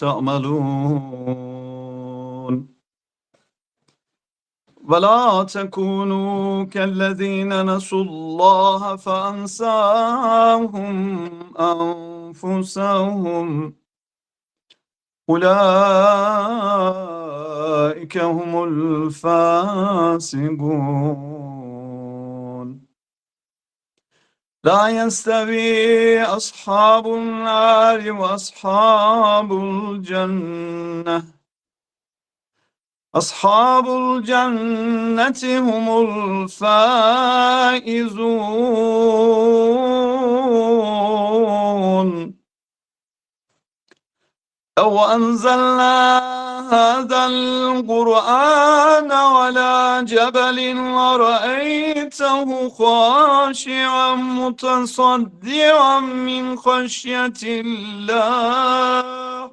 تعملون ولا تكونوا كالذين نسوا الله فأنساهم أنفسهم أولئك هم الفاسقون لا يستوي أصحاب النار وأصحاب الجنة أصحاب الجنة هم الفائزون لو أنزلنا هذا القرآن على جبل لرأيته خاشعا متصدعا من خشية الله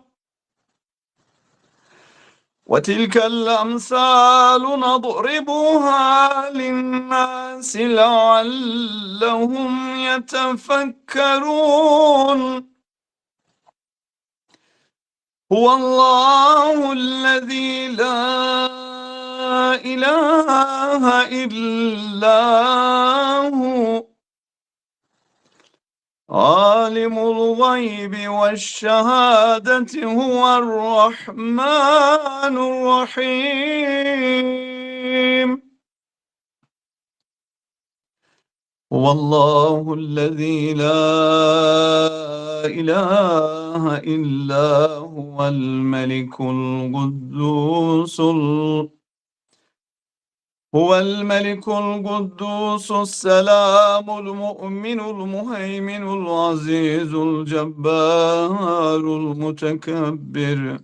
وتلك الأمثال نضربها للناس لعلهم يتفكرون هو الله الذي لا إله إلا هو عالم الغيب والشهادة هو الرحمن الرحيم هو الله الذي لا إله إلا هو الملك القدوس السلام المؤمن المهيمن العزيز الجبار المتكبر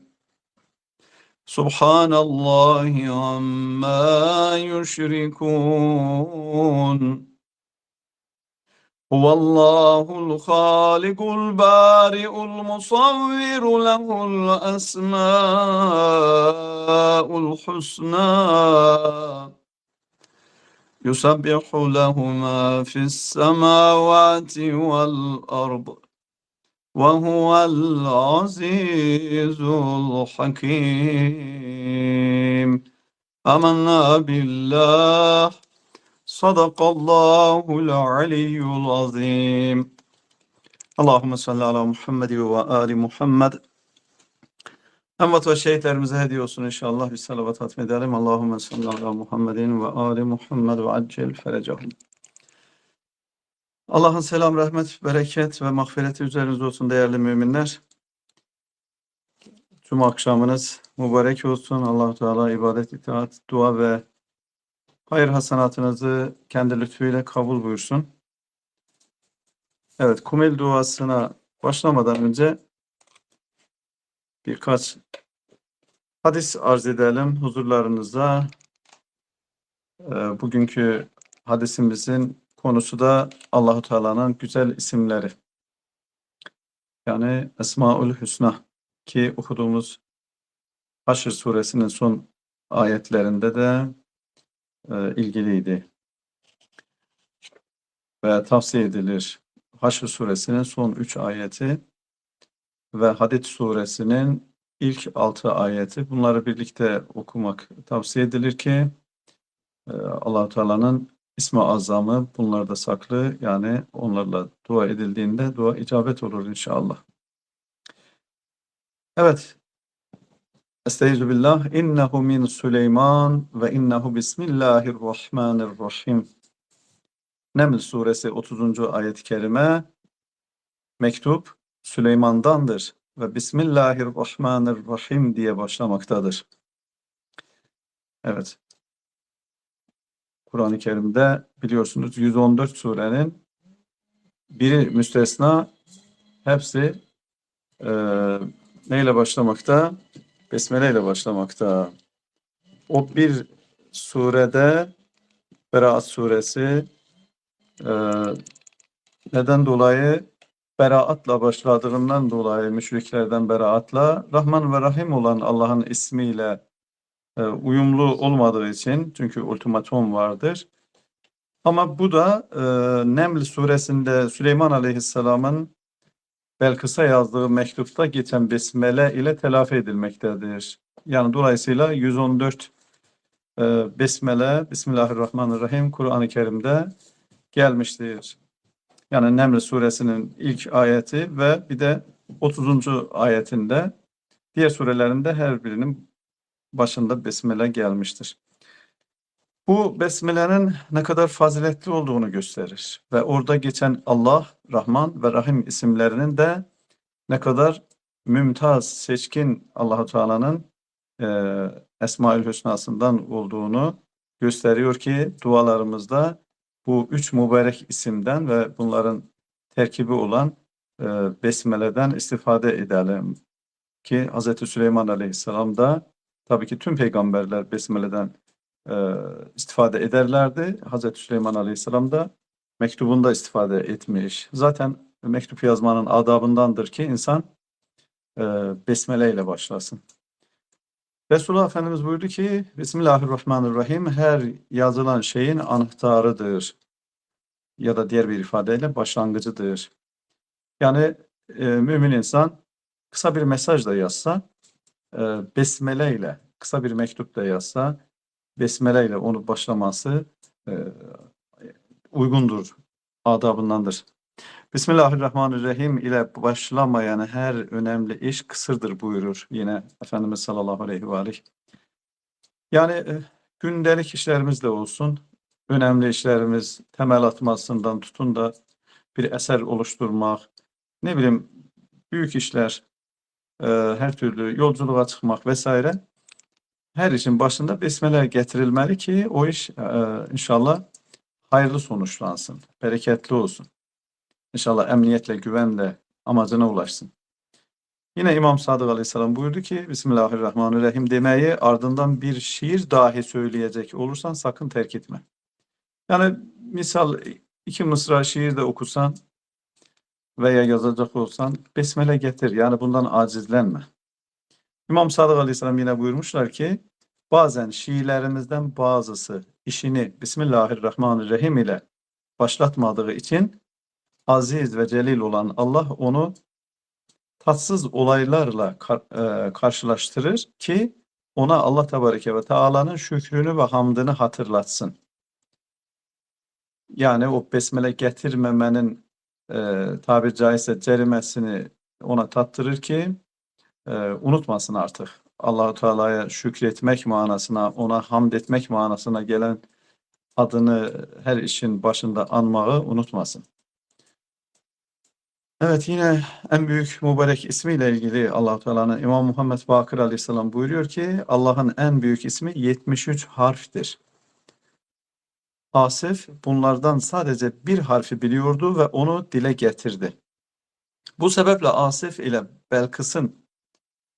سبحان الله عما يشركون هو الله الخالق البارئ المصور له الأسماء الحسنى يسبح له ما في السماوات والأرض وهو العزيز الحكيم آمنا بالله صدق الله العلي العظيم Allahümme salli ala Muhammed ve ali Muhammed. Emvat ve şehitlerimize hediye olsun inşallah. Bir salavat hatmedelim. Allahümme salli ala Muhammedin ve ali Muhammed ve accel ferecahum. Allah'ın selam, rahmet, bereket ve mağfireti üzerinize olsun değerli müminler. Tüm akşamınız mübarek olsun. Allah-u Teala ibadet, itaat, dua ve hayır hasenatınızı kendi lütfuyla kabul buyursun. Evet, Kumel duasına başlamadan önce birkaç hadis arz edelim huzurlarınıza. Bugünkü hadisimizin konusu da Allah-u Teala'nın güzel isimleri. Yani Esmaül Hüsna ki okuduğumuz Haşr suresinin son ayetlerinde de ilgiliydi. Ve tavsiye edilir. Haşr suresinin son 3 ayeti ve Hadid suresinin ilk 6 ayeti. Bunları birlikte okumak tavsiye edilir ki Allah-u Teala'nın ismi azamı bunlarda saklı. Yani onlarla dua edildiğinde dua icabet olur inşallah. Evet. Estaizu billah. İnnehu min Süleyman ve innehu bismillahirrahmanirrahim. Neml suresi 30. ayet-i kerime mektup Süleyman'dandır ve Bismillahirrahmanirrahim diye başlamaktadır. Evet. Kur'an-ı Kerim'de biliyorsunuz 114 surenin biri müstesna hepsi neyle başlamakta? Besmele ile başlamakta. O bir surede Beraat suresi neden dolayı? Beraatla başladığından dolayı müşriklerden beraatla Rahman ve Rahim olan Allah'ın ismiyle uyumlu olmadığı için çünkü ultimatum vardır. Ama bu da Neml suresinde Süleyman Aleyhisselam'ın Belkıs'a yazdığı mektupta geçen besmele ile telafi edilmektedir. Yani dolayısıyla 114 besmele, Bismillahirrahmanirrahim Kur'an-ı Kerim'de gelmiştir. Yani Neml suresinin ilk ayeti ve bir de 30. ayetinde, diğer surelerinde her birinin başında besmele gelmiştir. Bu besmelenin ne kadar faziletli olduğunu gösterir ve orada geçen Allah, Rahman ve Rahim isimlerinin de ne kadar mümtaz, seçkin Allah-u Teala'nın Esma-ül Hüsna'sından olduğunu gösteriyor ki dualarımızda bu üç mübarek isimden ve bunların terkibi olan besmeleden istifade edelim. Ki Hz. Süleyman Aleyhisselam da, tabii ki tüm peygamberler besmeleden istifade ederlerdi. Hz. Süleyman Aleyhisselam da mektubunda istifade etmiş. Zaten mektup yazmanın adabındandır ki insan besmele ile başlasın. Resulullah Efendimiz buyurdu ki Bismillahirrahmanirrahim her yazılan şeyin anahtarıdır ya da diğer bir ifadeyle başlangıcıdır. Yani mümin insan kısa bir mesaj da yazsa, besmele ile, kısa bir mektup da yazsa, besmele ile onu başlaması uygundur, adabındandır. Bismillahirrahmanirrahim ile başlamayan her önemli iş kısırdır buyurur yine Efendimiz sallallahu aleyhi ve aleyh. Yani gündelik işlerimiz de olsun, önemli işlerimiz, temel atmasından tutun da bir eser oluşturmak, ne bileyim büyük işler, her türlü yolculuğa çıkmak vesaire, her işin başında besmele getirilmeli ki o iş inşallah hayırlı sonuçlansın, bereketli olsun. İnşallah emniyetle, güvenle amacına ulaşsın. Yine İmam Sadık Aleyhisselam buyurdu ki Bismillahirrahmanirrahim demeyi ardından bir şiir dahi söyleyecek olursan sakın terk etme. Yani misal 2 mısra şiir de okusan veya yazacak olsan besmele getir. Yani bundan acizlenme. İmam Sadık Aleyhisselam yine buyurmuşlar ki bazen şiirlerimizden bazısı işini Bismillahirrahmanirrahim ile başlatmadığı için aziz ve celil olan Allah onu tatsız olaylarla karşılaştırır ki ona Allah Tebareke ve Teala'nın şükrünü ve hamdını hatırlatsın. Yani o besmele getirmemenin tabiri caizse cerimesini ona tattırır ki unutmasın artık. Allah-u Teala'ya şükretmek manasına, ona hamd etmek manasına gelen adını her işin başında anmayı unutmasın. Evet, yine en büyük mübarek ismiyle ilgili Allah-u Teala'nın İmam Muhammed Bakır Aleyhisselam buyuruyor ki Allah'ın en büyük ismi 73 harftir. Asif bunlardan sadece bir harfi biliyordu ve onu dile getirdi. Bu sebeple Asif ile Belkıs'ın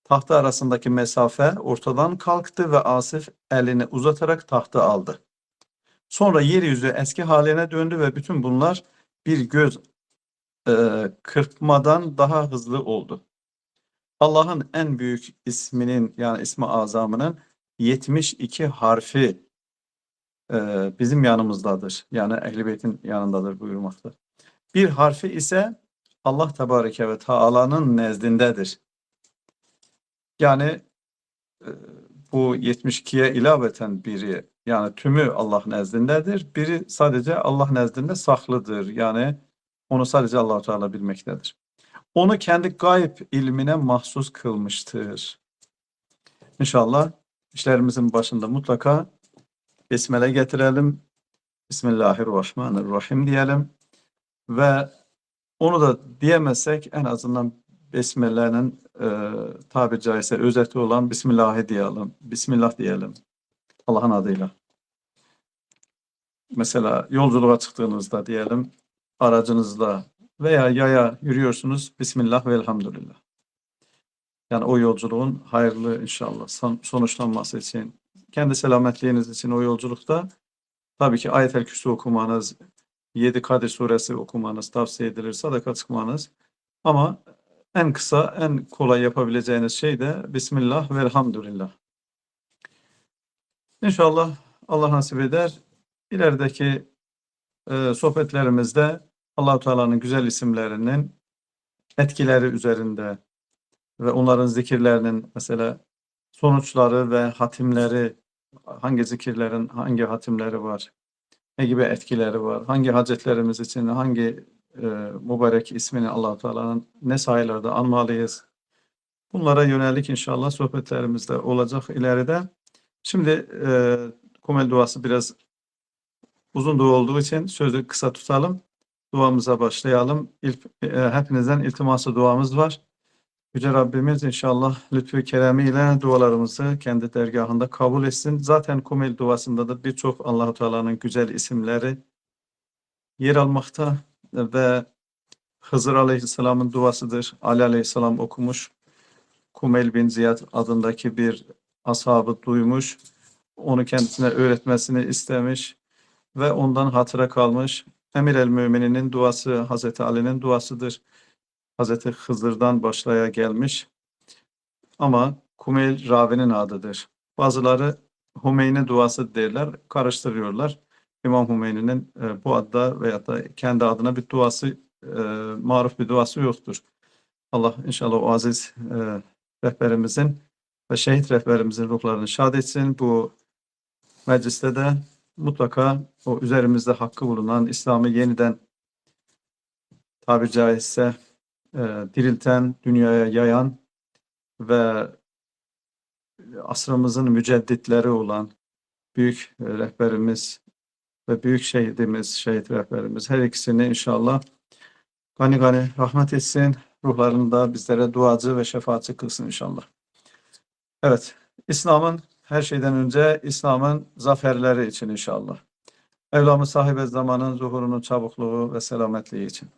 tahtı arasındaki mesafe ortadan kalktı ve Asif elini uzatarak tahtı aldı. Sonra yeryüzü eski haline döndü ve bütün bunlar bir göz kırpmadan daha hızlı oldu. Allah'ın en büyük isminin yani ismi azamının 72 harfi bizim yanımızdadır. Yani Ehl-i Beyt'in yanındadır buyurmakta. Bir harfi ise Allah Tebareke ve Teala'nın nezdindedir. Yani bu 72'ye ilaveten biri yani tümü Allah nezdindedir. Biri sadece Allah nezdinde saklıdır. Yani onu sadece Allah-u Teala bilmektedir. Onu kendi gayb ilmine mahsus kılmıştır. İnşallah işlerimizin başında mutlaka besmele getirelim. Bismillahirrahmanirrahim diyelim. Ve onu da diyemezsek en azından besmelenin tabiri caizse özeti olan Bismillah'ı diyelim. Bismillah diyelim. Allah'ın adıyla. Mesela yolculuğa çıktığınızda diyelim, aracınızda veya yaya yürüyorsunuz. Bismillah ve elhamdülillah. Yani o yolculuğun hayırlı inşallah sonuçlanması için, kendi selametliğiniz için o yolculukta tabii ki Ayet-el Kürsü okumanız, 7 Kadir suresi okumanız tavsiye edilir, sadaka çıkmanız. Ama en kısa, en kolay yapabileceğiniz şey de Bismillah ve elhamdülillah. İnşallah Allah nasip eder. İlerideki sohbetlerimizde Allah-u Teala'nın güzel isimlerinin etkileri üzerinde ve onların zikirlerinin mesela sonuçları ve hatimleri, hangi zikirlerin hangi hatimleri var, ne gibi etkileri var, hangi hacetlerimiz için hangi mübarek ismini Allah Teala'nın ne sayılarda anmalıyız. Bunlara yönelik inşallah sohbetlerimizde olacak ileride. Şimdi Kumel duası biraz uzun dua olduğu için sözü kısa tutalım. Duamıza başlayalım. Hepinizden iltiması duamız var. Yüce Rabbimiz inşallah lütfü keremiyle dualarımızı kendi dergahında kabul etsin. Zaten Kumel duasında da birçok Allah-u Teala'nın güzel isimleri yer almakta ve Hızır Aleyhisselam'ın duasıdır. Ali Aleyhisselam okumuş. Kumel bin Ziyad adındaki bir ashabı duymuş. Onu kendisine öğretmesini istemiş ve ondan hatıra kalmış. Emir el-Mümininin duası Hazreti Ali'nin duasıdır. Hazreti Hızır'dan başlaya gelmiş. Ama Kumeyl ravinin adıdır. Bazıları Hümeyni duası derler, karıştırıyorlar. İmam Hümeyni'nin bu adda veya da kendi adına bir duası, maruf bir duası yoktur. Allah inşallah o aziz rehberimizin ve şehit rehberimizin ruhlarını şad etsin. Bu mecliste de mutlaka o üzerimizde hakkı bulunan İslam'ı yeniden tabiri caizse dirilten, dünyaya yayan ve asrımızın mücedditleri olan büyük rehberimiz ve büyük şehidimiz, şehit rehberimiz her ikisini inşallah gani gani rahmet etsin. Ruhlarını da bizlere duacı ve şefaatçi kılsın inşallah. Evet, İslam'ın her şeyden önce İslam'ın zaferleri için inşallah. Mevlamız sahibi zamanın zuhurunun çabukluğu ve selametliği için.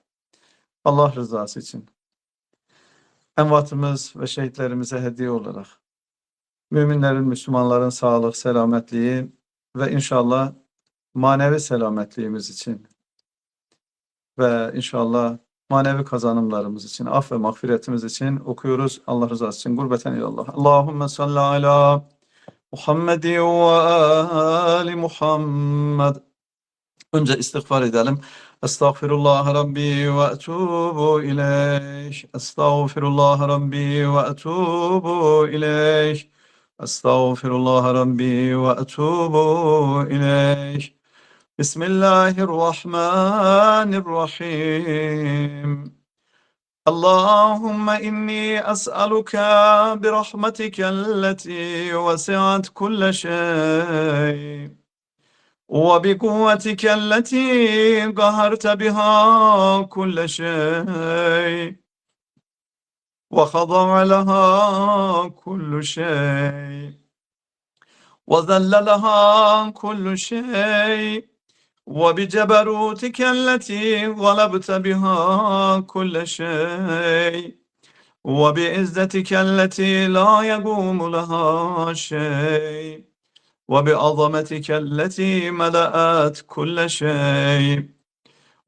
Allah rızası için. Envatımız ve şehitlerimize hediye olarak. Müminlerin, Müslümanların sağlık, selametliği ve inşallah manevi selametliğimiz için ve inşallah manevi kazanımlarımız için, af ve mağfiretimiz için okuyoruz. Allah rızası için gurbeten ilallah. Allahümme salli ala Muhammed ve ali Muhammed. Önce istiğfar edelim. Estağfirullah Rabbi ve etubu ileyh. Estağfirullah Rabbi ve etubu ileyh. Estağfirullah Rabbi ve etubu ileyh. Bismillahirrahmanirrahim. Allahümme inni es'aluka bi rahmetike vesi'at kulle şey. وبقوتك التي قهرت بها كل شيء وخضع لها كل شيء وذل لها كل شيء وبجبروتك التي غلبت بها كل شيء وبعزتك التي لا يقوم لها شيء وبعظمتك التي ملأت كل شيء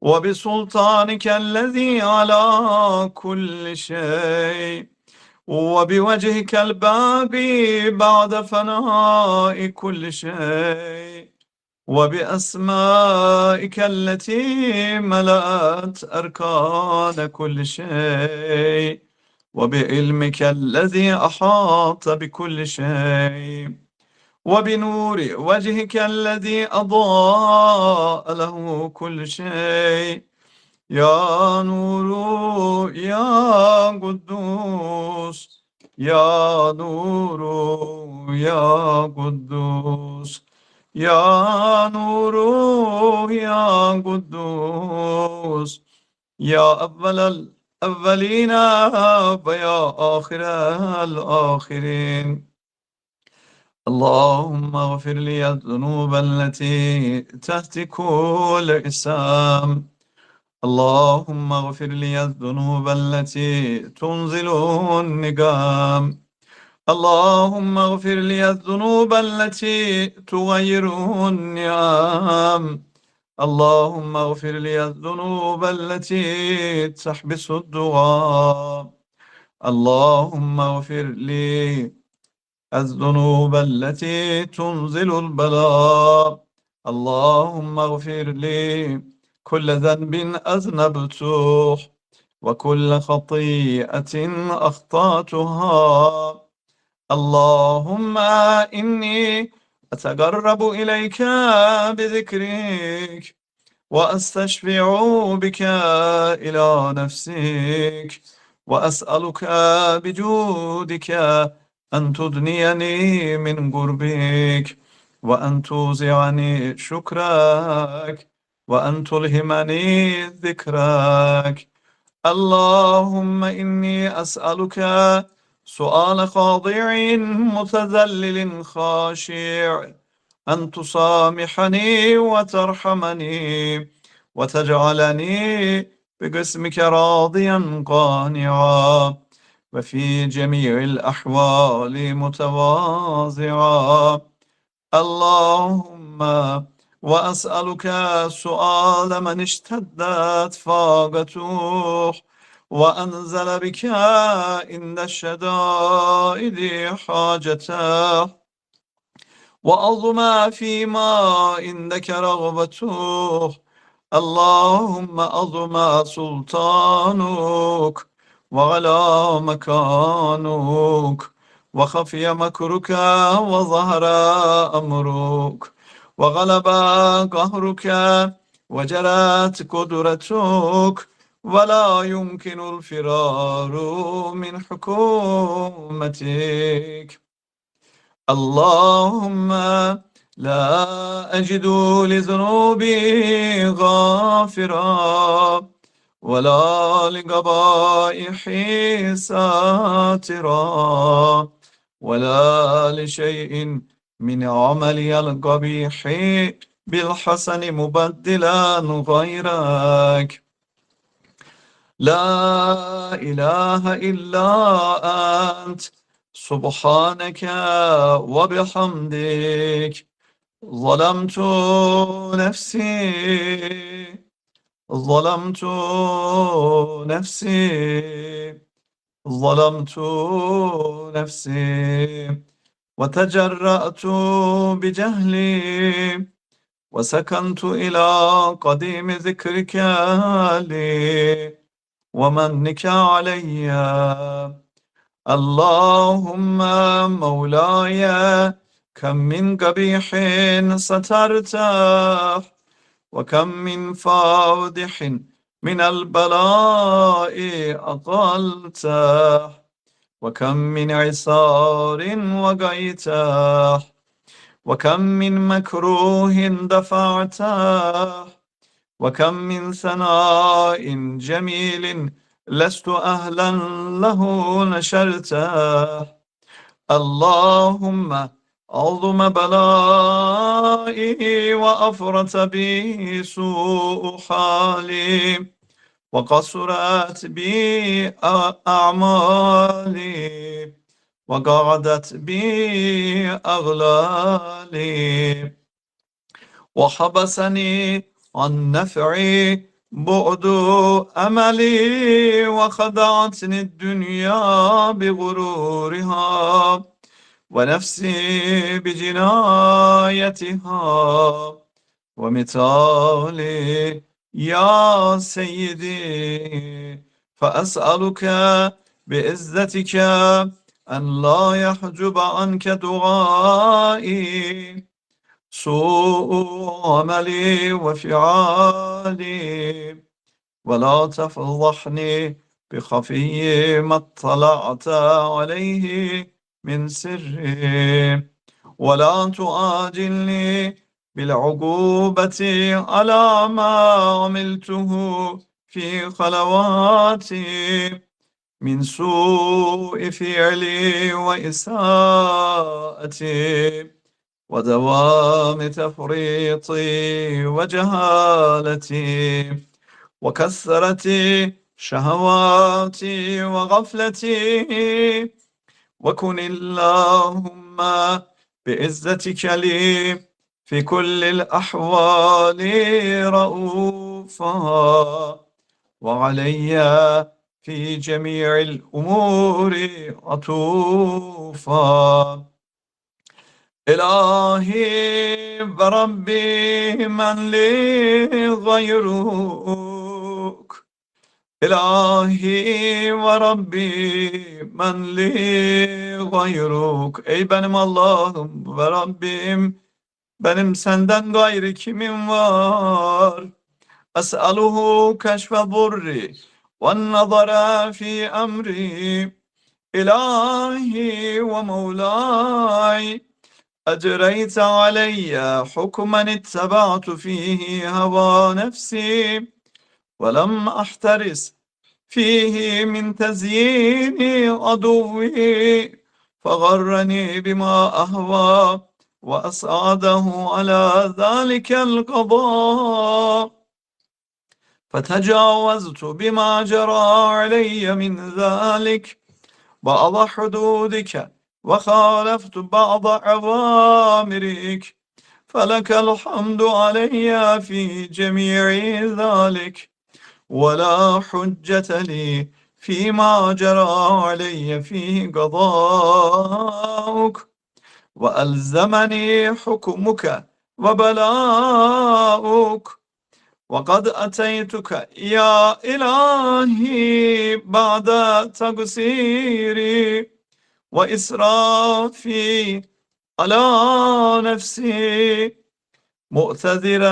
وبسلطانك الذي على كل شيء وبوجهك الباقي بعد فناء كل شيء وبأسمائك التي ملأت أركان كل شيء وبعلمك الذي أحاط بكل شيء وبنور وجهك الذي أضاء له كل شيء يا نور يا قدوس يا نور يا قدوس يا نور يا قدوس يا أول الأولين ويا آخر الآخرين اللهم اغفر لي الذنوب التي تهتك الإسام اللهم اغفر لي الذنوب التي تنزل النقام اللهم اغفر لي الذنوب التي تغير النعام اللهم اغفر لي الذنوب التي تحبس الدعاء اللهم اغفر لي الذنوب التي تنزل البلاء اللهم اغفر لي كل ذنب أذنبته وكل خطيئة أخطأتها. اللهم إني أتقرب إليك بذكرك وأستشفع بك إلى نفسك وأسألك بجودك أن تدنيني من قربك وأن توزعني شكرك وأن تلهمني ذكرك. اللهم إني أسألك سؤال خاضع متذلل خاشع أن تصامحني وترحمني وتجعلني بقسمك راضيا قانعا وفي جميع الأحوال متواضعا. اللهم وأسألك سؤال من اشتدت فاقته وأنزل بك عند الشدائد حاجته وأظم فيما عندك رغبته. اللهم أظم سلطانك وعلى مكانك وخفي مكرك وظهر أمرك وغلب قهرك وجرت قدرتك ولا يمكن الفرار من حكومتك. اللهم لا أجد لذنوبي غافرا ولا لقبائحي ساترا ولا لشيء من عملي القبيح بالحسن مبدلا غيرك. لا إله إلا أنت سبحانك وبحمدك ظلمت نفسي ظلمت نفسي ظلمت نفسي وتجرأت بجهلي وسكنت إلى قديم ذكرك لي ومنك علي. اللهم مولاي كم من قبيح سترته وكم من فاضح من البلاء أقلته وكم من عسار وقيته وكم من مكروه دفعته وكم من ثناء جميل لست أهلا له نشرته. اللهم عظم بلائي وأفرط بي سوء حالي وقصرت بي أعمالي وقعدت بي أغلالي وحبسني عن نفعي بعد أملي وخدعتني الدنيا بغرورها ونفسي بجنايتها ومثالي يا سيدي فأسألك بعزتك أن لا يحجب عنك دعائي سوء عملي وفعالي ولا تفضحني بخفي ما اطلعت عليه من سري ولا تؤاجلني بالعقوبة على ما عملته في خلواتي من سوء فعلي وإساءتي ودوام تفريطي وجهالتي وكثرة شهواتي وغفلتي وكن اللهم بعزتك لي في كل الأحوال رؤوفا وعلي في جميع الأمور عطوفا. إلهي بربي من لي غيرك İlahi ve Rabbi men li gayruk. Ey benim Allah'ım ve Rabbim, benim senden gayrı kimim var? Es'aluhu keşfe burri ve nazara fi emri. İlahi ve Mevlay, أجريت علي حكما اتبعت فيه هوى نفسي ولم أحترس فيه من تزيين عدوي فغرني بما أهوى وأسعده على ذلك القضاء فتجاوزت بما جرى علي من ذلك بعض حدودك وخالفت بعض أوامرك فلك الحمد علي في جميع ذلك ولا حجة لي فيما جرى علي فيه قضاؤك وألزمني حكمك وبلاؤك وقد أتيتك يا إلهي بعد تقصيري وإسرافي على نفسي مؤتذرا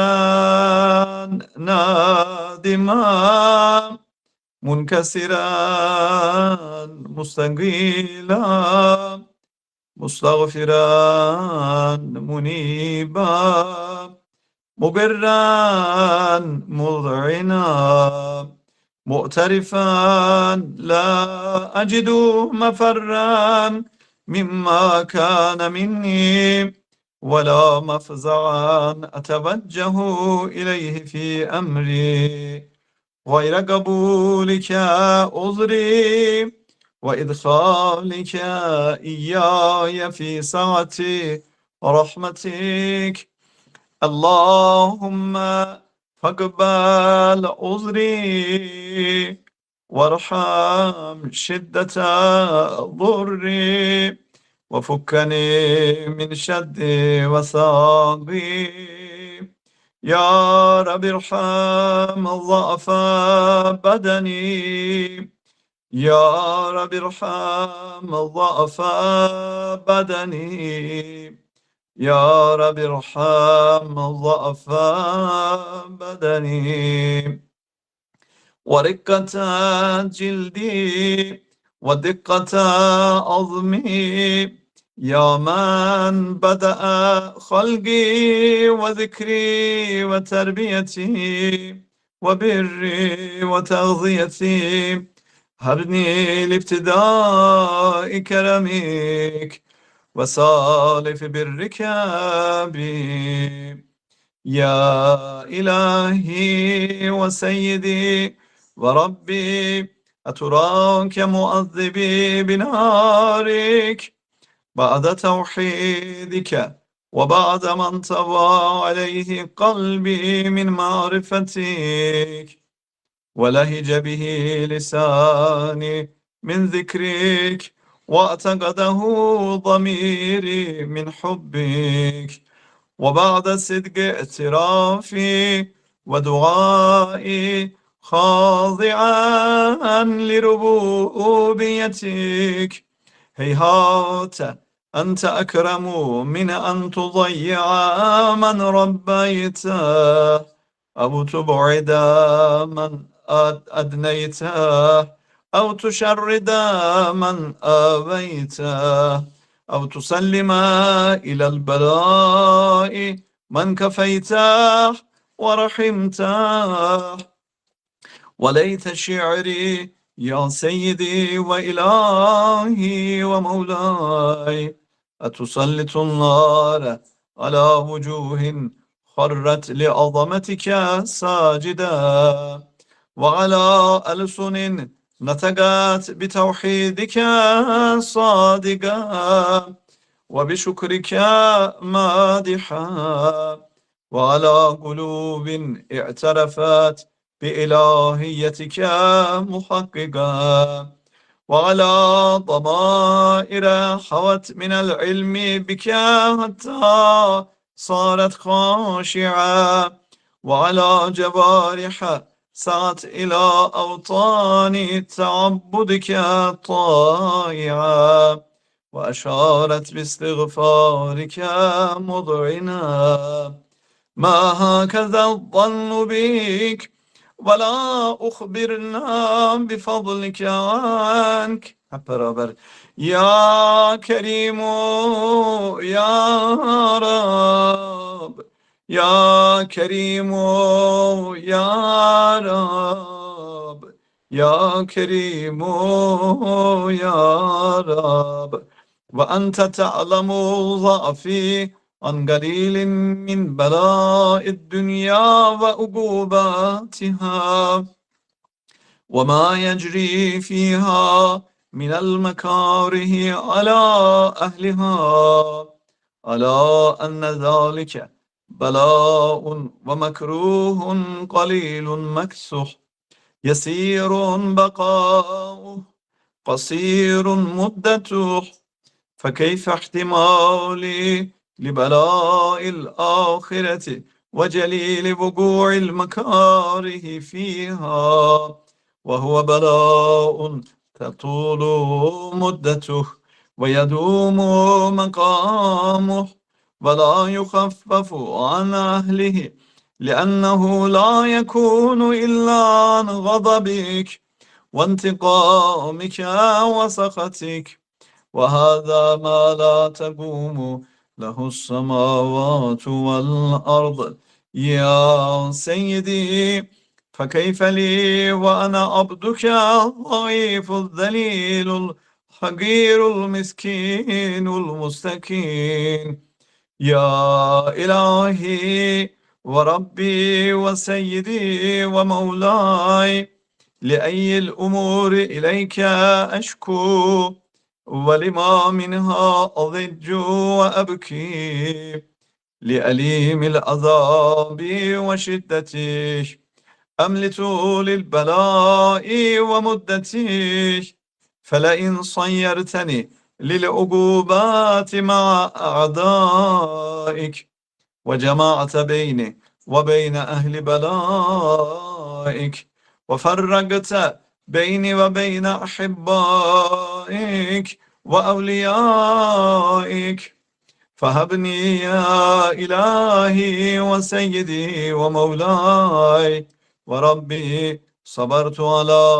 نادما منكسرا مستقيلا مستغفرا منيبا مبرا مذعنا مؤترفا لا أجد مفرا مما كان مني ولا مفزعا أتوجه إليه في أمري غير قبولك عذري وإدخالك إياي في سعة رحمتك اللهم فاقبل عذري وارحم شدة ضري وفكني من شد وثاقي يا رب ارحم ضعف بدني يا رب ارحم ضعف بدني يا رب ارحم ضعف بدني ورقة جلدي ودقة عظمي يا من بدأ خلقي وذكري وتربيتي وبري وتغذيتي هبني لابتداء كرمك وسالف برك بي يا إلهي وسيدي وربي أتراك مؤذبي بنارك بعد توحيدك وبعد ما انطوى عليه قلبي من معرفتك ولهج به لساني من ذكرك واعتقده ضميري من حبك وبعد صدق اعترافي ودعائي خاضعا لربوبيتك هيهات أنت أكرم من أن تضيع من ربيته أو تبعد من أدنيته أو تشرد من آويته أو تسلم إلى البلاء من كفيته ورحمته وليت شعري يا سيدي وإلهي ومولاي أتسلط النار على وجوه خرت لعظمتك ساجدا وعلى ألسن نطقت بتوحيدك صادقا وبشكرك مادحا وعلى قلوب اعترفت بإلهيتك محققا وعلى ضمائر حوت من العلم بك حتى صارت خاشعة وعلى جوارح سعت إلى أوطان تعبدك طائعا وأشارت باستغفارك مذعنا. ما هكذا الظن بك ولا أخبرنا بفضلك عنك. برابر. يا كريم يا رب، يا كريم يا رب، يا كريم يا رب. وأنت تعلم ضعفي عن قليل من بلاء الدنيا وعقوباتها وما يجري فيها من المكاره على أهلها، ألا أن ذلك بلاء ومكروه قليل مكسح، يسير بقاؤه قصير مدته. فكيف احتمالي لبلاء الآخرة وجليل وقوع المكاره فيها وهو بلاء تطول مدته ويدوم مقامه ولا يخفف عن أهله، لأنه لا يكون إلا عن غضبك وانتقامك وسخطك، وهذا ما لا تقوم له السماوات والأرض. يا سيدي، فكيف لي وأنا عبدك الضعيف الذليل الحقير المسكين المستكين. يا إلهي وربي وسيدي ومولاي، لأي الأمور إليك أشكو ولما منها أضج وأبكي، لأليم العذاب وشدته أم لطول البلاء ومدته؟ فلئن صيرتني للعقوبات مع أعدائك وجمعت بيني وبين أهل بلائك وفرقت بيني وبين أحبائك وأوليائك، فهبني يا إلهي وسيدي ومولاي وربي، صبرت على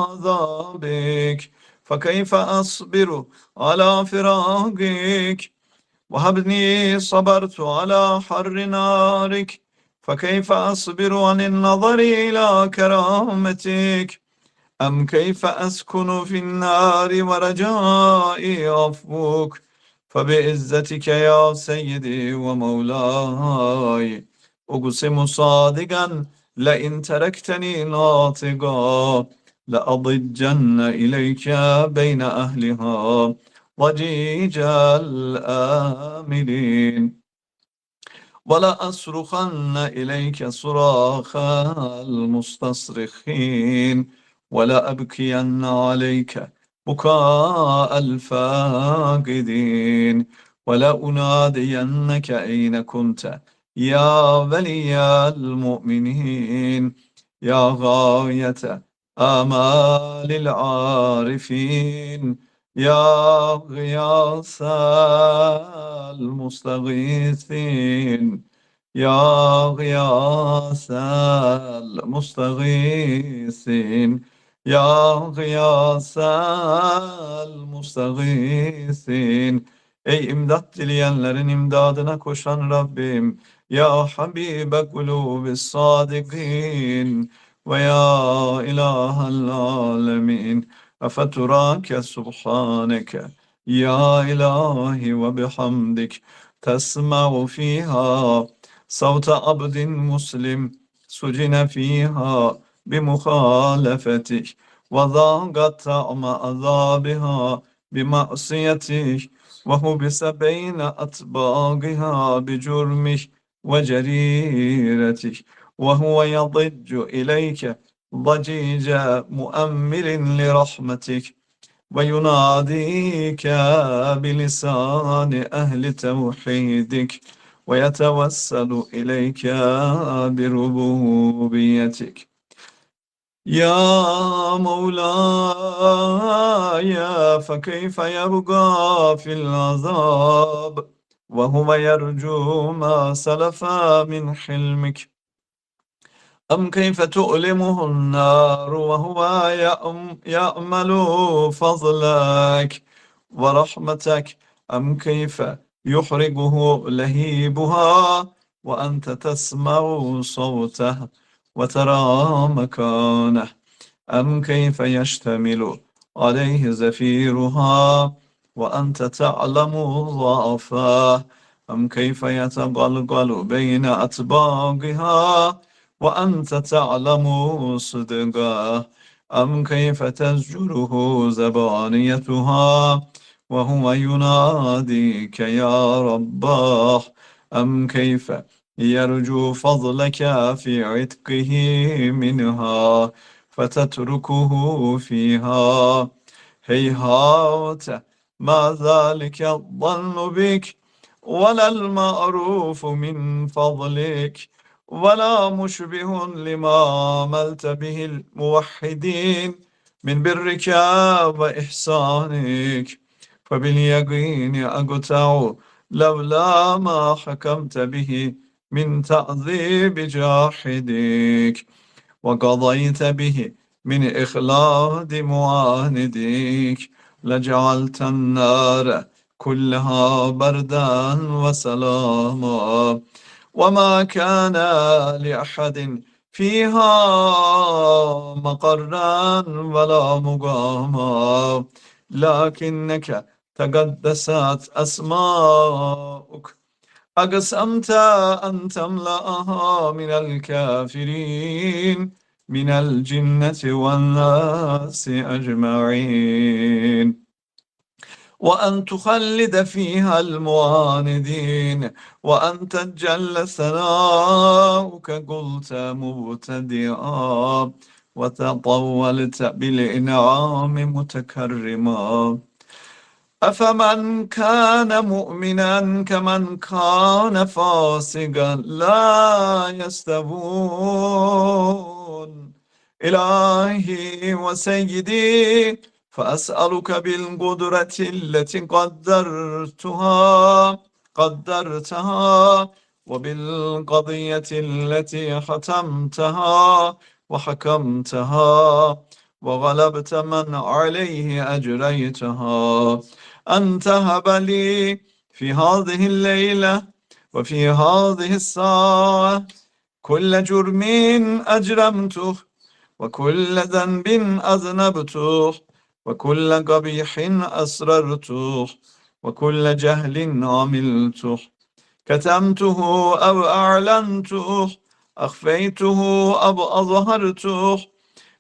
عذابك فكيف أصبر على فراقك؟ وهبني صبرت على حر نارك فكيف أصبر عن النظر إلى كرامتك؟ أم كيف أسكن في النار ورجائي عفوك؟ فبعزتك يا سيدي ومولاي أقسم صادقا لئن تركتني ناطقا لأضجن إليك بين أهلها ضجيج الآملين، ولا أصرخن إليك صراخ المستصرخين، ولا أبكين عليك بكاء الفاقدين، ولا أنادينك أين كنت يا ولي المؤمنين، يا غاية آمال العارفين، يا غياث المستغيثين، يا غياث المستغيثين، يا غياث المستغيثين. Ey imdat dileyenlerin imdadına koşan Rabbim, ya Habibe kulubis sadikin ve ya ilahel alemin. أفتراك سبحانك يا إلهي وبحمدك تسمع فيها صوت عبد مسلم سجن فيها بمخالفتك وذاق طعم عذابها بمعصيتك وحبس بين أطباقها بجرمك وجريرتك وهو يضج إليك ضجيج مؤمل لرحمتك ويناديك بلسان أهل توحيدك ويتوسل إليك بربوبيتك. يا مولاي فكيف يبقى في العذاب وهو يرجو ما سلف من حلمك؟ أم كيف تؤلمه النار وهو يأمل فضلك ورحمتك؟ أم كيف يحرقه لهيبها وأنت تسمع صوته وترى مكانه؟ أم كيف يشتمل عليه زفيرها وأنت تعلم ضعفه؟ أم كيف يتقلقل بين أطباقها وأنت تعلم صدقه؟ أم كيف تزجره زبانيتها وهو يناديك يا رباه؟ أم كيف يرجو فضلك في عتقه منها فتتركه فيها؟ هيهات ما ذلك الظن بك ولا المعروف من فضلك ولا مشبه لما عملت به الموحدين من برك وإحسانك، فباليقين أقطع لولا ما حكمت به من تعذيب جاحدك وقضيت به من إخلاد معانديك لجعلت النار كلها بردا وسلاما وما كان لأحد فيها مقرا ولا مقاما، لكنك تقدست أسماؤك أقسمت أن تملأها من الكافرين من الجنة والناس أجمعين، وأن تخلد فيها المعاندين، وأن تجل ثناؤك قلت مبتدئا وتطولت بالإنعام متكرما. أفمن كان مؤمنا كمن كان فاسقا لا يستوون. إلهي وسيدي فأسألك بالقدرة التي قدرتها وبالقضية التي ختمتها وحكمتها وغلبت من عليه أجريتها أن تهب لي في هذه الليلة وفي هذه الساعة كل جرم أجرمته وكل ذنب أذنبته وكل قبيح أسررته وكل جهل عملته كتمته أو أعلنته أخفيته أو أظهرته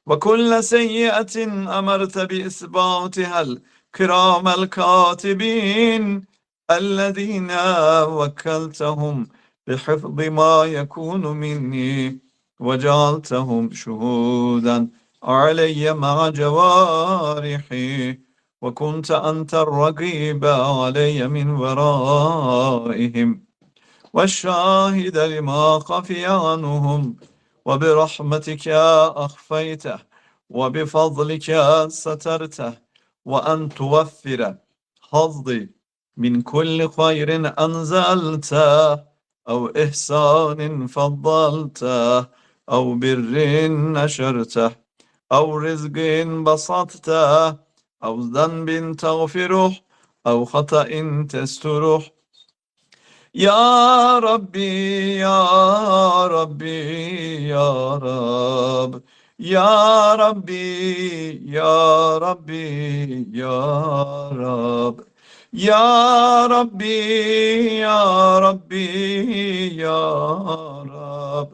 وكل سيئة أمرت بإثباتها الكرام الكاتبين الذين وكلتهم بحفظ ما يكون مني وجعلتهم شهودا علي مع جوارحي، وكنت أنت الرقيب علي من ورائهم والشاهد لما خفي عنهم، وبرحمتك أخفيته وبفضلك سترته، وأن توفر حظي من كل خير أنزلته أو إحسان فضلته أو بر نشرته أو رزق بسطته أو ذنب تغفره أو خطأ تستره. يا ربي يا ربي يا رب يا ربي يا ربي يا رب يا ربي يا ربي يا رب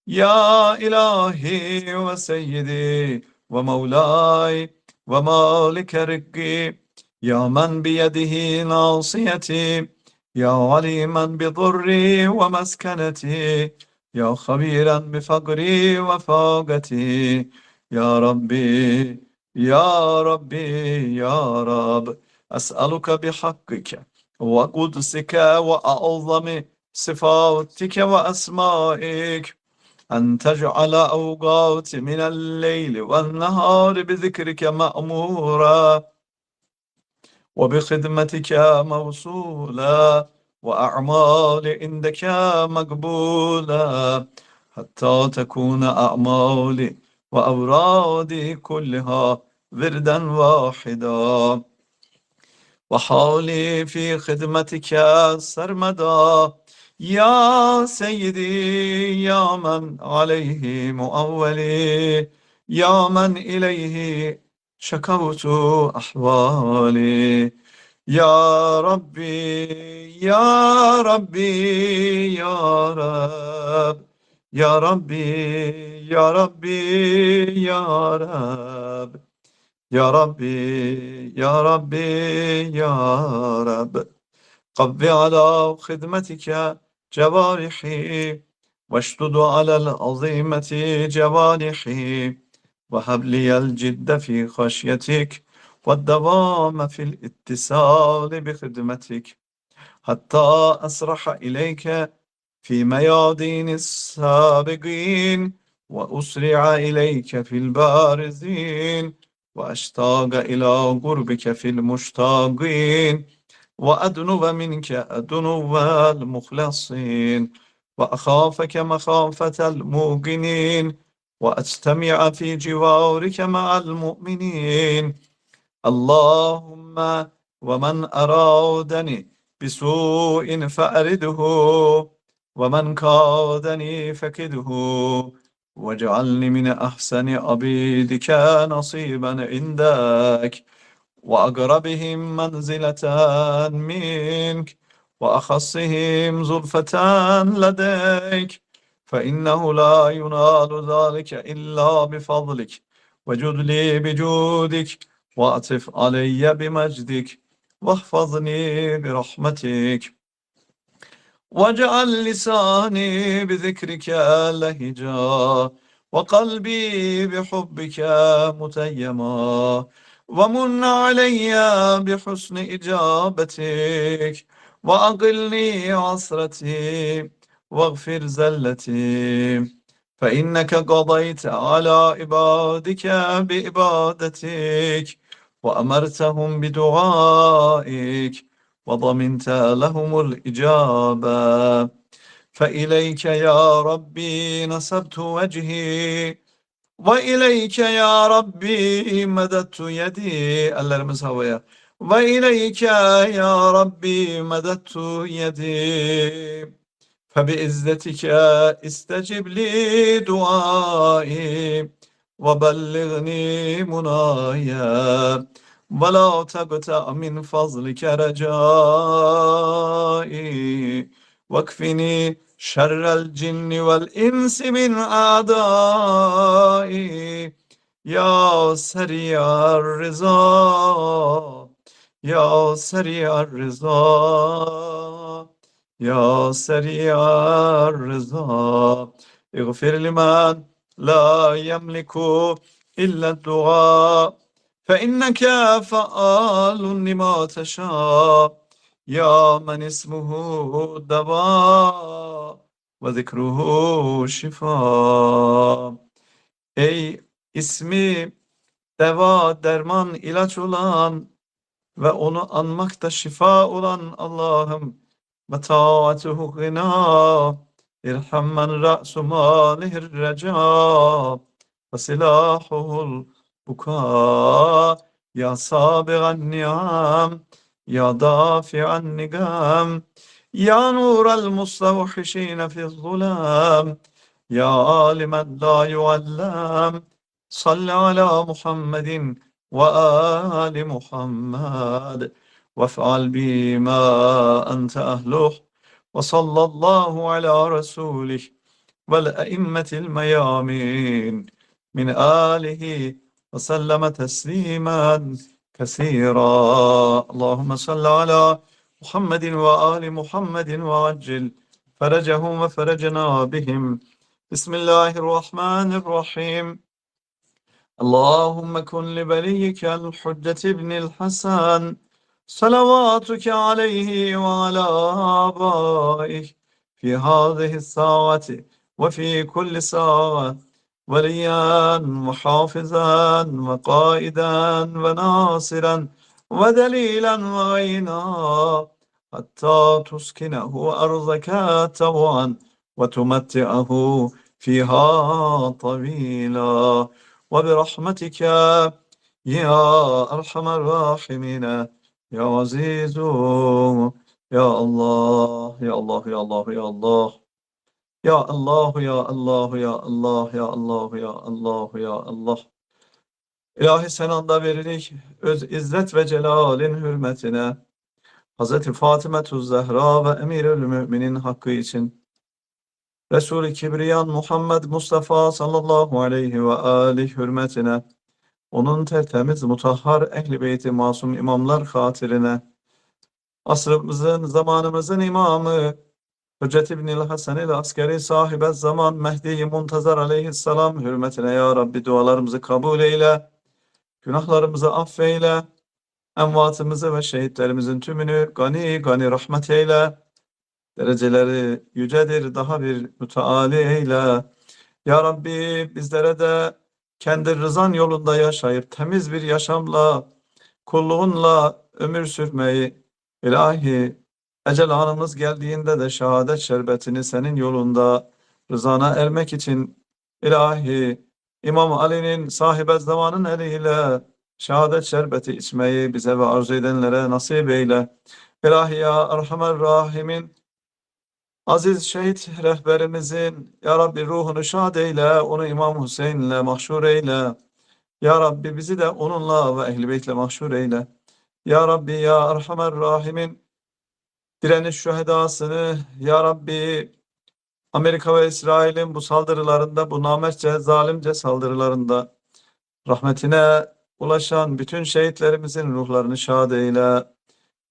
يا إلهي وسيدي ومولاي ومالك رقي، يا من بيده ناصيتي، يا عليما بضري ومسكنتي، يا خبيرا بفقري وفاقتي، يا ربي يا ربي يا رب أسألك بحقك وقدسك وأعظم صفاتك وأسمائك أن تجعل أوقات من الليل والنهار بذكرك مأمورا وبخدمتك موصولا وأعمال عندك مقبولا حتى تكون أعمالي وأورادي كلها وردا واحدا وحالي في خدمتك سرمدا يا سيدي يا من عليه مؤولي يا من إليه شكوت أحوالي يا ربي يا ربي يا رب يا ربي يا ربي يا رب يا ربي يا ربي يا رب قض على خدمتك جوارحي واشدد على العظيمة جوانحي وهب لي الجد في خشيتك والدوام في الاتصال بخدمتك حتى أسرح إليك في ميادين السابقين وأسرع إليك في البارزين وأشتاق إلى قربك في المشتاقين وأدنو منك أدنو المخلصين وأخافك مخافة الموقنين وأجتمع في جوارك مع المؤمنين اللهم ومن أرادني بسوء فأرده ومن كادني فكده واجعلني من أحسن عبيدك نصيبا عندك وأقربهم منزلة منك وأخصهم زلفة لديك فإنه لا ينال ذلك إلا بفضلك وجد لي بجودك وأعطف علي بمجدك واحفظني برحمتك واجعل لساني بذكرك لهجا وقلبي بحبك متيما ومن علي بحسن إجابتك وأقلني عثرتي واغفر زلتي فإنك قضيت على عبادك بإبادتك وأمرتهم بدعائك وضمنت لهم الإجابة فإليك يا ربي نسبت وجهي وإليك يا ربي مددت يدي ellerimiz havaya وإليك يا ربي مددت يدي فبعزتك استجب لي دعائي وبلغني منايا ولا تقطع من فضلك رجائي واكفني شر الجن والإنس من أعدائي يا سريع الرضا يا سريع الرضا يا سريع الرضا اغفر لمن لا يملك إلا الدعاء فإنك فعال لما تشاء يا من اسمه دواء وذكره şifa. Ey ismi deva, derman, ilaç olan ve onu anmakta şifa olan Allah'ım ve taatuhu gına irham men ra'su malihir reca ve silahuhul buka ya sabigan ni'am ya dafi'an nigam ya nural mustawhişine fi zulam ya alimen la yuallam salli ala Muhammedin وآل محمد وافعل بما أنت أهله وصلى الله على رسوله والأئمة الميامين من آله وسلم تسليما كثيرا اللهم صل على محمد وآل محمد وعجل فرجهم وفرجنا بهم بسم الله الرحمن الرحيم اللهم كن لبليك الحجة ابن الحسن صلواتك عليه وعلى آبائه في هذه الساعة وفي كل ساعة وليا وحافظا وقائدا وناصرا ودليلا وعينا حتى تسكنه أرضك طوعا وتمتعه فيها طويلا وبرحمتك يا أرحم الراحمين يا عزيز يا الله يا الله يا الله يا الله يا الله يا الله يا الله يا الله يا Allah ya Allah. İlahi senanda veririk öz izzet ve celalin hürmetine Hazreti Fatıma Zehra ve Emirül Müminin hakkı için Resul-i Kibriyan Muhammed Mustafa sallallahu aleyhi ve aleyhi hürmetine onun tertemiz mutahhar ehli beyti masum imamlar hatirine asrımızın zamanımızın imamı Hüccet İbnül Hasan-ı Askeri sahibe zaman Mehdi-i Muntazar aleyhisselam hürmetine ya Rabbi dualarımızı kabul eyle, günahlarımızı affeyle, envatımızı ve şehitlerimizin tümünü gani gani rahmet eyle, dereceleri yücedir daha bir müteali eyle. Ya Rabbi bizlere de kendi rızan yolunda yaşayıp temiz bir yaşamla, kulluğunla ömür sürmeyi, ilahi ecel anımız geldiğinde de şehadet şerbetini senin yolunda rızana ermek için ilahi İmam Ali'nin sahibe zamanın eliyle şehadet şerbeti içmeyi bize ve arzu edenlere nasip eyle. İlahi ya Erhamer Rahimin aziz şehit rehberimizin ya Rabbi ruhunu şad eyle, onu İmam Hüseyin'le mahşur eyle. Ya Rabbi bizi de onunla ve ehl-i beytle mahşur eyle. Ya Rabbi ya Erhamer Rahimin direniş şühedasını ya Rabbi Amerika ve İsrail'in bu saldırılarında, bu namertçe, zalimce saldırılarında rahmetine ulaşan bütün şehitlerimizin ruhlarını şad eyle.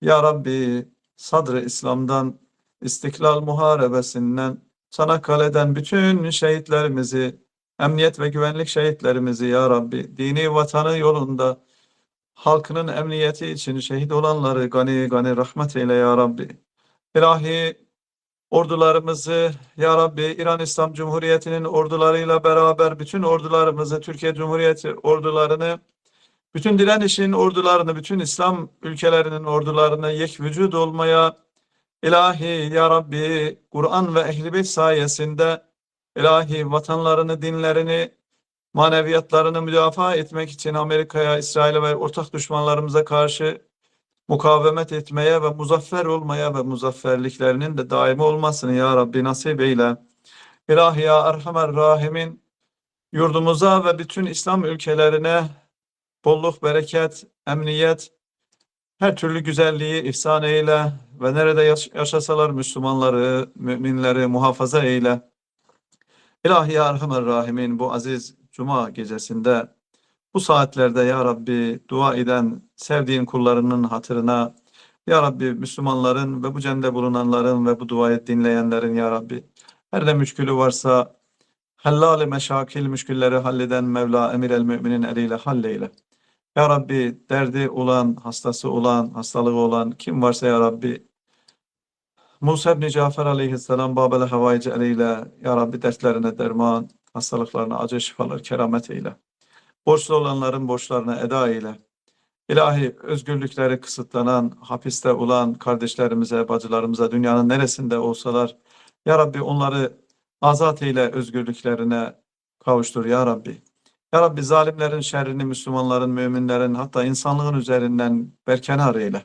Ya Rabbi sadr-ı İslam'dan, İstiklal Muharebesi'nden, Çanakkale'den bütün şehitlerimizi, emniyet ve güvenlik şehitlerimizi ya Rabbi, dini vatanı yolunda, halkının emniyeti için şehit olanları gani gani rahmet eyle ya Rabbi. İlahi ordularımızı ya Rabbi İran İslam Cumhuriyeti'nin ordularıyla beraber bütün ordularımızı, Türkiye Cumhuriyeti ordularını, bütün direnişin ordularını, bütün İslam ülkelerinin ordularını yekvücud olmaya, ilahi ya Rabbi Kur'an ve Ehl-i Beyt sayesinde ilahi vatanlarını, dinlerini, maneviyatlarını müdafaa etmek için Amerika'ya, İsrail'e ve ortak düşmanlarımıza karşı mukavemet etmeye ve muzaffer olmaya ve muzafferliklerinin de daimi olmasını ya Rabbi nasip eyle. İlahi ya Erhamer Rahimin yurdumuza ve bütün İslam ülkelerine bolluk, bereket, emniyet, her türlü güzelliği ihsan eyle ve nerede yaşasalar Müslümanları, müminleri muhafaza eyle. İlahi ya Erhamer Rahimin bu aziz Cuma gecesinde bu saatlerde ya Rabbi dua eden sevdiğin kullarının hatırına ya Rabbi Müslümanların ve bu cemde bulunanların ve bu duayı dinleyenlerin ya Rabbi her ne müşkülü varsa hellal-i meşakil müşkülleri halleden Mevla emir el müminin eliyle halleyle. Ya Rabbi derdi olan, hastası olan, hastalığı olan kim varsa ya Rabbi Musa ibn Cafer aleyhisselam Babel havaycı eliyle ya Rabbi dertlerine derman, hastalıklarına acı şifalar keramet eyle. Borçlu olanların borçlarını eda eyle. İlahi özgürlükleri kısıtlanan, hapiste olan kardeşlerimize, bacılarımıza dünyanın neresinde olsalar ya Rabbi onları azat eyle, özgürlüklerine kavuştur ya Rabbi. Ya Rabbi zalimlerin şerrini Müslümanların, müminlerin hatta insanlığın üzerinden berkenar eyle.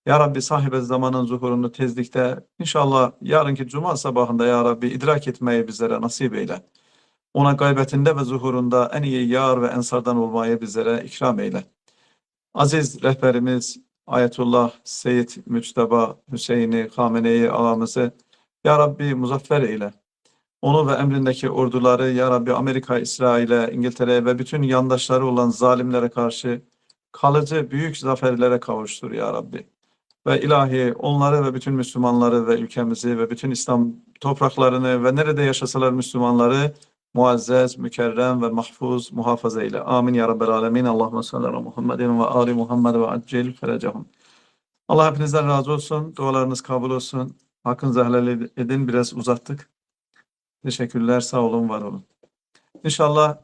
Ya Rabbi sahibe zamanın zuhurunu tezlikte inşallah yarınki cuma sabahında ya Rabbi idrak etmeyi bizlere nasip eyle. Ona gaybetinde ve zuhurunda en iyi yar ve ensardan olmayı bizlere ikram eyle. Aziz rehberimiz Ayetullah Seyyid Müçteba Hüseyin'i Hamene'yi ağamızı ya Rabbi muzaffer eyle. Onu ve emrindeki orduları ya Rabbi Amerika, İsrail'e, İngiltere'ye ve bütün yandaşları olan zalimlere karşı kalıcı büyük zaferlere kavuştur ya Rabbi. Ve ilahi onları ve bütün Müslümanları ve ülkemizi ve bütün İslam topraklarını ve nerede yaşasalar Müslümanları muazzez, mükerrem ve mahfuz muhafaza eyle. Amin ya Rabbel alemin. Allahümme salli ala Muhammedin ve ali Muhammed ve accil ferecahum. Allah hepinizden razı olsun. Dualarınız kabul olsun. Hakkınızı helal edin. Biraz uzattık. Teşekkürler, sağ olun, var olun. İnşallah